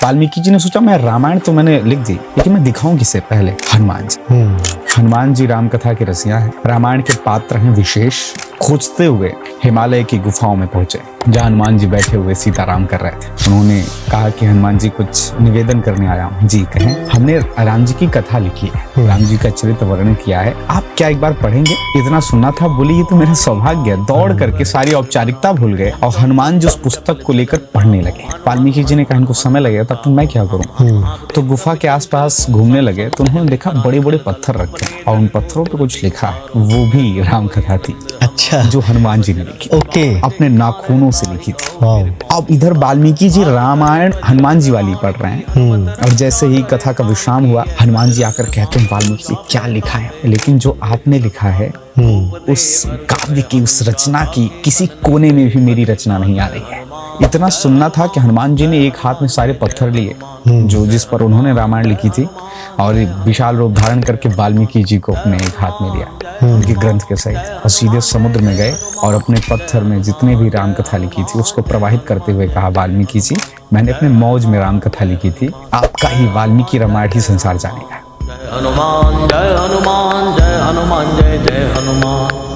वाल्मीकि जी ने सोचा मैं रामायण तो मैंने लिख दी, लेकिन मैं दिखाऊं किसे पहले? हनुमान जी। हनुमान जी राम कथा के रसिया हैं, रामायण के पात्र हैं विशेष। खोजते हुए हिमालय की गुफाओं में पहुंचे, जहाँ हनुमान जी बैठे हुए सीताराम कर रहे थे। उन्होंने कहा कि हनुमान जी कुछ निवेदन करने आया हूँ। जी कहें। हमने राम जी की कथा लिखी है, राम जी का चरित्र वर्णन किया है, आप क्या एक बार पढ़ेंगे? इतना सुनना था। बोली ये तो मेरा सौभाग्य है। दौड़ करके सारी औपचारिकता भूल गए और हनुमान जी उस पुस्तक को लेकर पढ़ने लगे। वाल्मीकि जी ने कहा इनको समय लगेगा, तब तक मैं क्या करूँ? तो गुफा के आसपास घूमने लगे तो उन्होंने देखा बड़े बड़े पत्थर रखे और उन पत्थरों पे कुछ लिखा है। वो भी राम कथा थी। अच्छा। जो हनुमान जी ने लिखी। ओके। अपने नाखूनों से लिखी थी। वाओ। अब इधर वाल्मीकि जी रामायण हनुमान जी वाली पढ़ रहे हैं और जैसे ही कथा का विश्राम हुआ, हनुमान जी आकर कहते हैं वाल्मीकि जी क्या लिखा है? लेकिन जो आपने लिखा है उस काव्य की, उस रचना की किसी कोने में भी मेरी रचना नहीं आ रही है। इतना सुनना था कि हनुमान जी ने एक हाथ में सारे पत्थर लिए जो जिस पर उन्होंने रामायण लिखी थी और विशाल रूप धारण करके वाल्मीकि जी को अपने एक हाथ में लिया उनके ग्रंथ के सहित और सीधे समुद्र में गए और अपने पत्थर में जितने भी राम कथा लिखी थी उसको प्रवाहित करते हुए कहा, वाल्मीकि जी मैंने अपने मौज में राम कथा लिखी थी, आपका ही वाल्मीकि रामायण ही संसार जानेगा। जय हनुमान जय हनुमान जय हनुमान जय जय हनुमान।